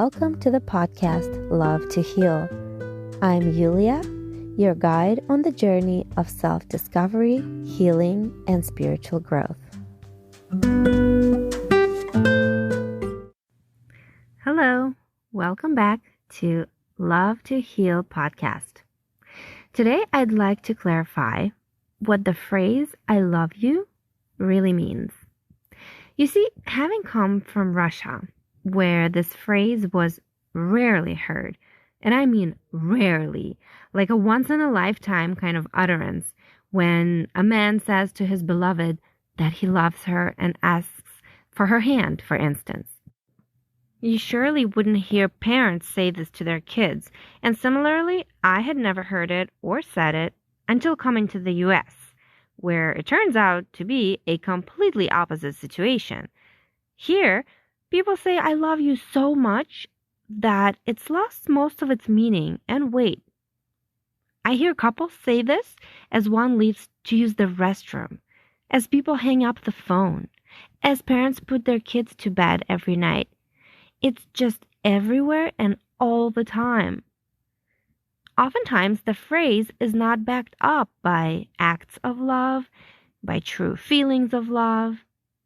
welcome to the podcast Love to Heal. I'm Yulia, your guide on the journey of self-discovery, healing, and spiritual growth. Hello, welcome back to Love to Heal podcast. Today, I'd like to clarify what the phrase I love you really means. You see, having come from Russia, where this phrase was rarely heard, and I mean rarely, like a once-in-a-lifetime kind of utterance, when a man says to his beloved that he loves her and asks for her hand, for instance. You surely wouldn't hear parents say this to their kids, and similarly, I had never heard it or said it until coming to the U.S., where it turns out to be a completely opposite situation. Here, people say I love you so much that it's lost most of its meaning and weight. I hear couples say this as one leaves to use the restroom, as people hang up the phone, as parents put their kids to bed every night. It's just everywhere and all the time. Oftentimes, the phrase is not backed up by acts of love, by true feelings of love,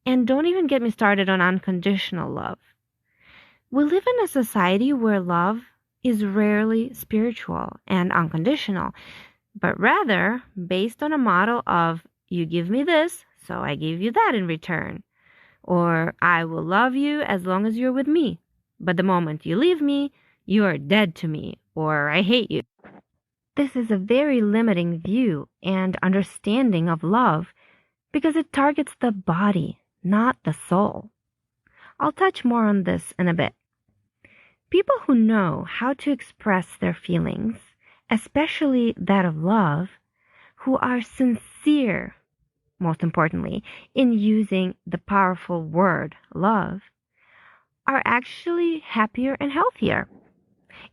and don't even get me started on unconditional love. We live in a society where love is rarely spiritual and unconditional, but rather based on a model of you give me this, so I give you that in return, or I will love you as long as you're with me, but the moment you leave me, you are dead to me, or I hate you. This is a very limiting view and understanding of love because it targets the body, not the soul. I'll touch more on this in a bit. People who know how to express their feelings, especially that of love, who are sincere, most importantly, in using the powerful word love, are actually happier and healthier.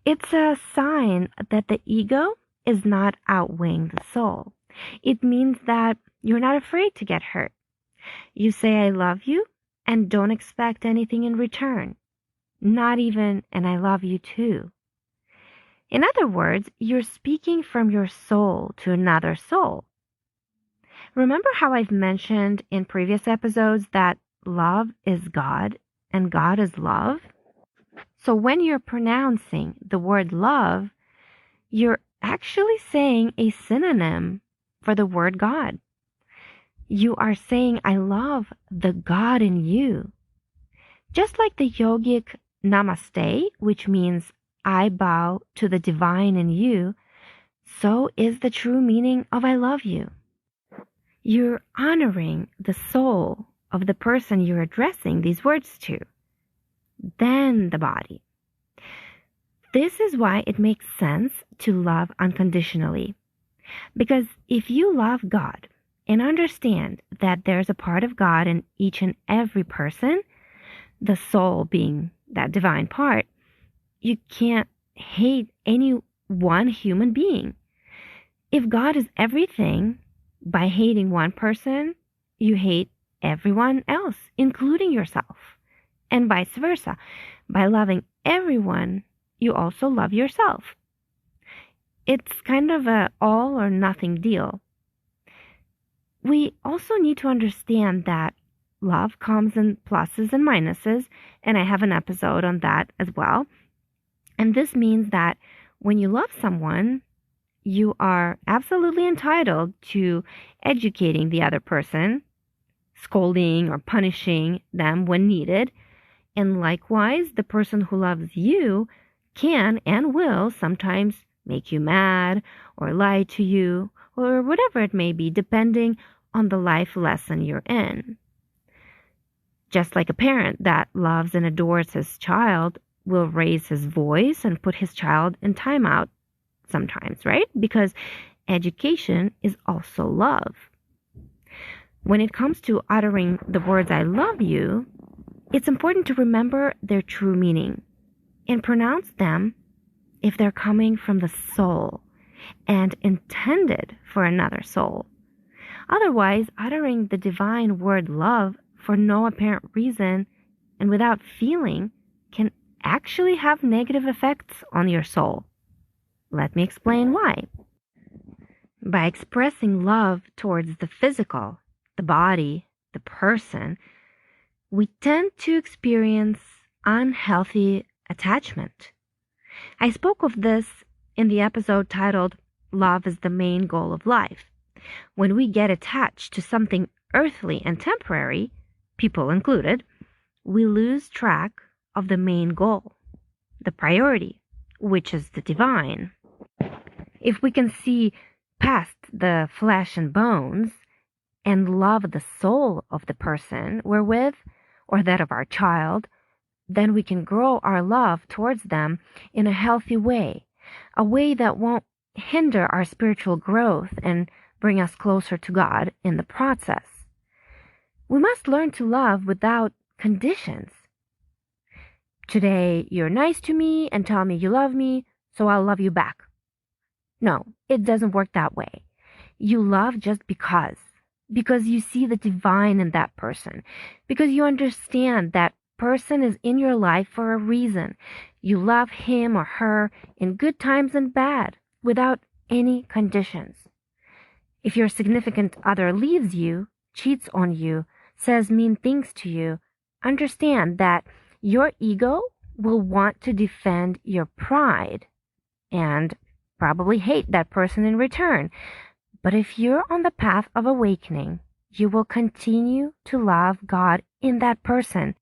It's a sign that the ego is not outweighing the soul. It means that you're not afraid to get hurt. You say I love you and don't expect anything in return. Not even an I love you too. In other words, you're speaking from your soul to another soul. Remember how I've mentioned in previous episodes that love is God and God is love? So when you're pronouncing the word love, you're actually saying a synonym for the word God. You are saying, I love the God in you. Just like the yogic namaste, which means I bow to the divine in you, so is the true meaning of I love you. You're honoring the soul of the person you're addressing these words to, then the body. This is why it makes sense to love unconditionally. Because if you love God and understand that there's a part of God in each and every person, the soul being that divine part, you can't hate any one human being. If God is everything, by hating one person, you hate everyone else, including yourself. And vice versa. By loving everyone, you also love yourself. It's kind of a all or nothing deal. We also need to understand that love comes in pluses and minuses, and I have an episode on that as well. And this means that when you love someone, you are absolutely entitled to educating the other person, scolding or punishing them when needed. And likewise, the person who loves you can and will sometimes make you mad or lie to you or whatever it may be, depending on the life lesson you're in. Just like a parent that loves and adores his child will raise his voice and put his child in timeout sometimes, right? Because education is also love. When it comes to uttering the words I love you, it's important to remember their true meaning and pronounce them if they're coming from the soul and intended for another soul. Otherwise, uttering the divine word love for no apparent reason and without feeling can actually have negative effects on your soul. Let me explain why. By expressing love towards the physical, the body, the person, we tend to experience unhealthy attachment. I spoke of this in the episode titled Love is the Main Goal of Life. When we get attached to something earthly and temporary, people included, we lose track of the main goal, the priority, which is the divine. If we can see past the flesh and bones and love the soul of the person we're with or that of our child, then we can grow our love towards them in a healthy way, a way that won't hinder our spiritual growth and bring us closer to God in the process. We must learn to love without conditions. Today, you're nice to me and tell me you love me, so I'll love you back. No, it doesn't work that way. You love just because you see the divine in that person, because you understand that person is in your life for a reason. You love him or her in good times and bad, without any conditions. If your significant other leaves you, cheats on you, says mean things to you, understand that your ego will want to defend your pride and probably hate that person in return. But if you're on the path of awakening, you will continue to love God in that person.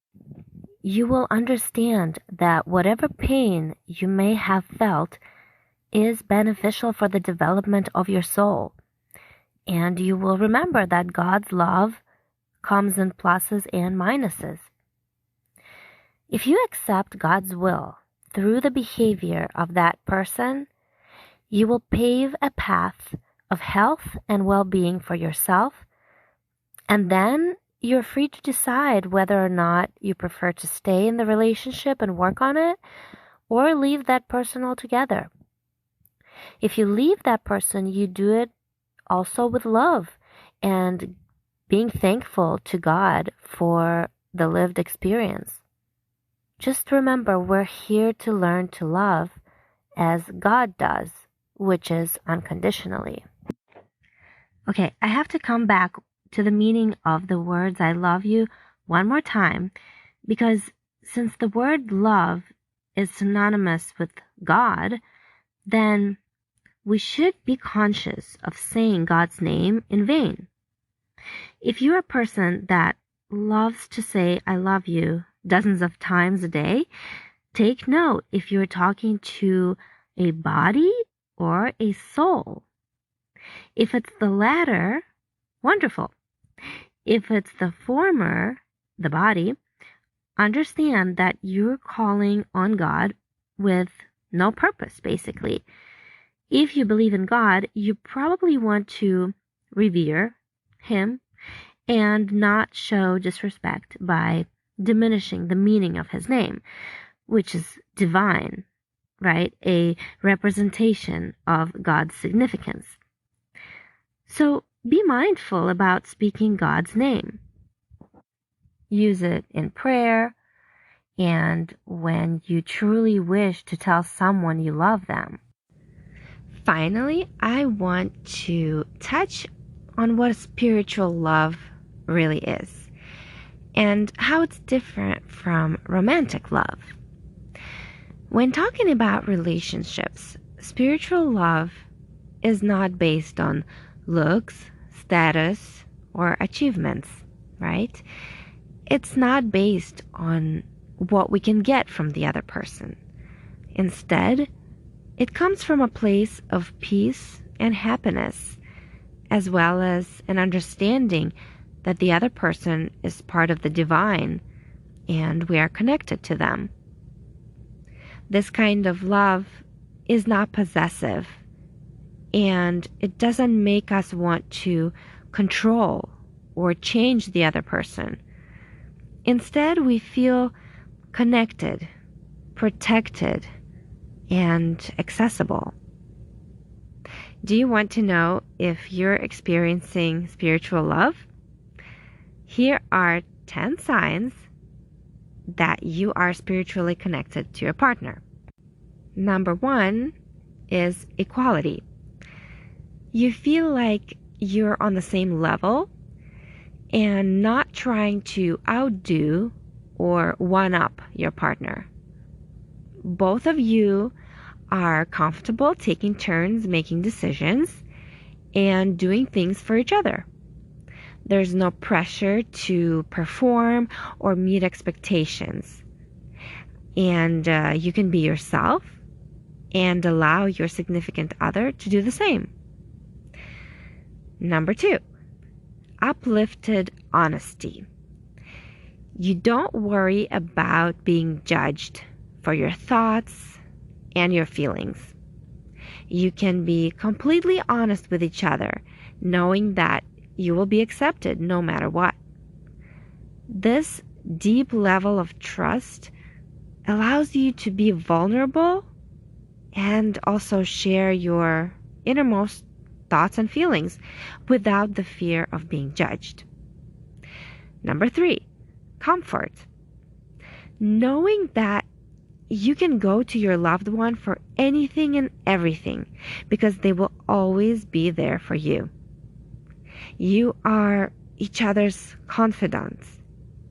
You will understand that whatever pain you may have felt is beneficial for the development of your soul. And you will remember that God's love comes in pluses and minuses. If you accept God's will through the behavior of that person, you will pave a path of health and well-being for yourself, and then you're free to decide whether or not you prefer to stay in the relationship and work on it, or leave that person altogether. If you leave that person, you do it also with love and being thankful to God for the lived experience. Just remember, we're here to learn to love as God does, which is unconditionally. Okay, I have to come back to the meaning of the words I love you one more time, because since the word love is synonymous with God, then we should be conscious of saying God's name in vain. If you're a person that loves to say I love you dozens of times a day, take note if you're talking to a body or a soul. If it's the latter, wonderful. If it's the former, the body, understand that you're calling on God with no purpose, basically. If you believe in God, you probably want to revere him and not show disrespect by diminishing the meaning of his name, which is divine, right? A representation of God's significance. So be mindful about speaking God's name. Use it in prayer and when you truly wish to tell someone you love them. Finally, I want to touch on what spiritual love really is and how it's different from romantic love. When talking about relationships, spiritual love is not based on looks, status, or achievements, right? It's not based on what we can get from the other person. Instead, it comes from a place of peace and happiness, as well as an understanding that the other person is part of the divine and we are connected to them. This kind of love is not possessive, and it doesn't make us want to control or change the other person. Instead, we feel connected, protected, and accessible. Do you want to know if you're experiencing spiritual love? Here are 10 signs that you are spiritually connected to your partner. Number 1 is equality. You feel like you're on the same level and not trying to outdo or one-up your partner. Both of you are comfortable taking turns making decisions and doing things for each other. There's no pressure to perform or meet expectations. And you can be yourself and allow your significant other to do the same. Number 2, uplifted honesty. You don't worry about being judged for your thoughts and your feelings. You can be completely honest with each other, knowing that you will be accepted no matter what. This deep level of trust allows you to be vulnerable and also share your innermost thoughts and feelings without the fear of being judged. Number 3, comfort. Knowing that you can go to your loved one for anything and everything because they will always be there for you. You are each other's confidants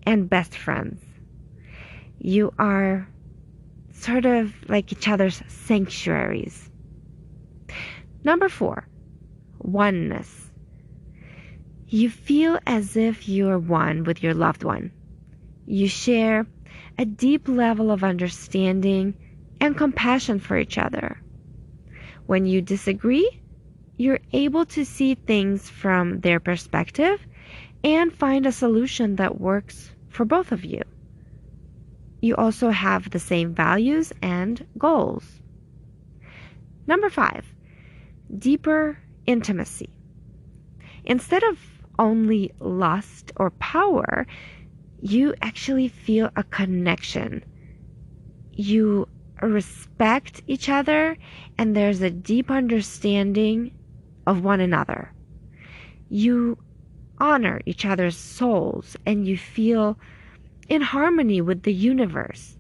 and best friends. You are sort of like each other's sanctuaries. Number 4, oneness. You feel as if you're one with your loved one. You share a deep level of understanding and compassion for each other. When you disagree, you're able to see things from their perspective and find a solution that works for both of you. You also have the same values and goals. Number 5, deeper intimacy. Instead of only lust or power, you actually feel a connection. You respect each other, and there's a deep understanding of one another. You honor each other's souls, and you feel in harmony with the universe.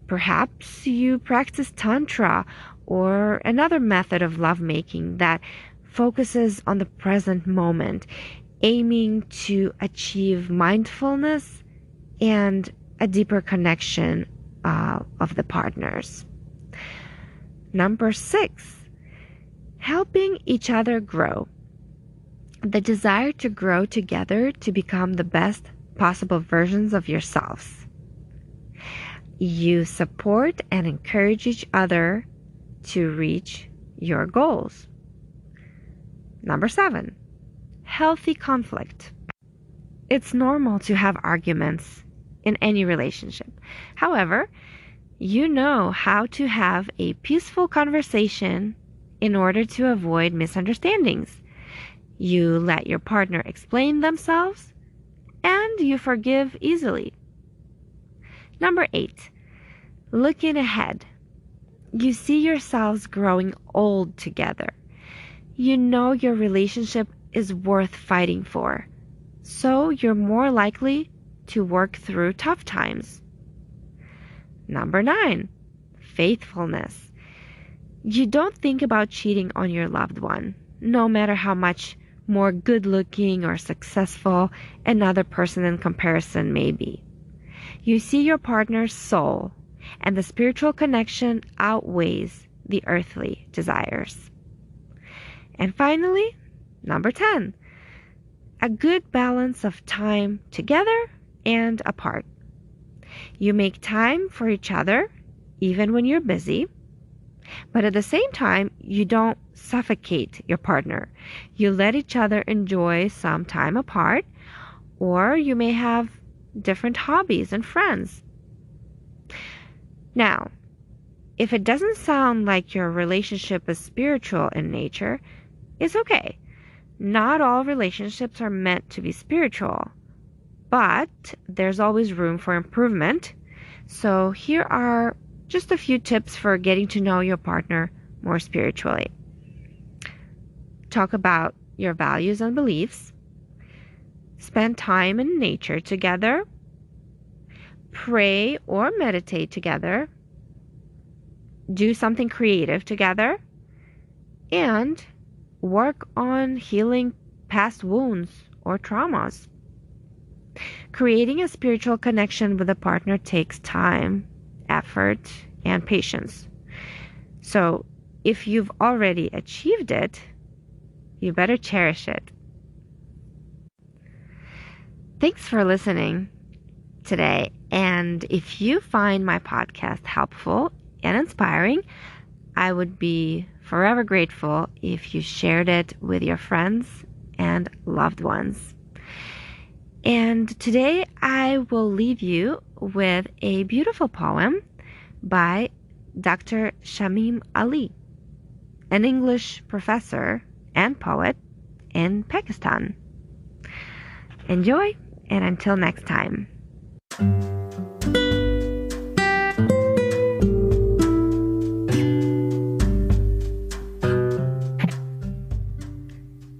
Perhaps you practice Tantra or another method of lovemaking that focuses on the present moment, aiming to achieve mindfulness and a deeper connection of the partners. Number 6, helping each other grow. The desire to grow together to become the best possible versions of yourselves. You support and encourage each other to reach your goals. Number 7, healthy conflict. It's normal to have arguments in any relationship. However, you know how to have a peaceful conversation in order to avoid misunderstandings. You let your partner explain themselves, and you forgive easily. Number 8, looking ahead. You see yourselves growing old together. You know your relationship is worth fighting for, so you're more likely to work through tough times. Number 9, faithfulness. You don't think about cheating on your loved one, no matter how much more good-looking or successful another person in comparison may be. You see your partner's soul, and the spiritual connection outweighs the earthly desires. And finally, number 10, a good balance of time together and apart. You make time for each other, even when you're busy, but at the same time, you don't suffocate your partner. You let each other enjoy some time apart, or you may have different hobbies and friends. Now, if it doesn't sound like your relationship is spiritual in nature, it's okay. Not all relationships are meant to be spiritual, but there's always room for improvement. So here are just a few tips for getting to know your partner more spiritually. Talk about your values and beliefs. Spend time in nature together. pray or meditate together, do something creative together, and work on healing past wounds or traumas. Creating a spiritual connection with a partner takes time, effort, and patience. So if you've already achieved it, you better cherish it. Thanks for listening today. And if you find my podcast helpful and inspiring, I would be forever grateful if you shared it with your friends and loved ones. And today I will leave you with a beautiful poem by Dr. Shamim Ali, an English professor and poet in Pakistan. Enjoy, and until next time.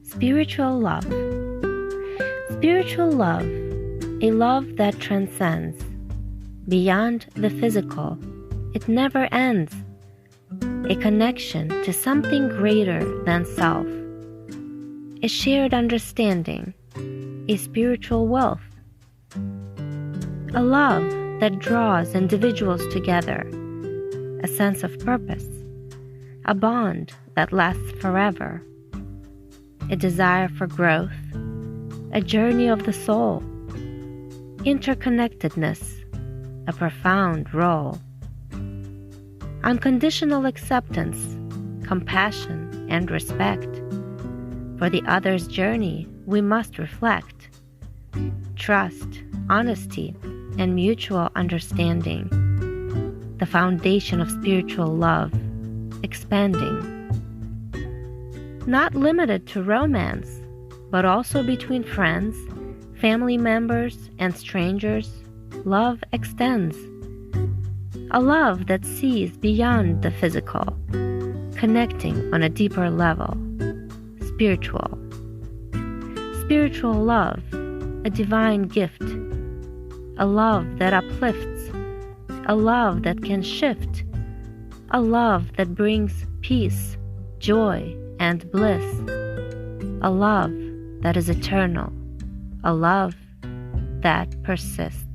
Spiritual love. Spiritual love, a love that transcends beyond the physical. It never ends. A connection to something greater than self. A shared understanding. A spiritual wealth. A love that draws individuals together. A sense of purpose. A bond that lasts forever. A desire for growth. A journey of the soul. Interconnectedness. A profound role. Unconditional acceptance, compassion, and respect. For the other's journey, we must reflect. Trust, honesty, and mutual understanding. The foundation of spiritual love, expanding. Not limited to romance, but also between friends, family members, and strangers, love extends. A love that sees beyond the physical, connecting on a deeper level, spiritual. Spiritual love, a divine gift, a love that uplifts, a love that can shift, a love that brings peace, joy, and bliss, a love that is eternal, a love that persists.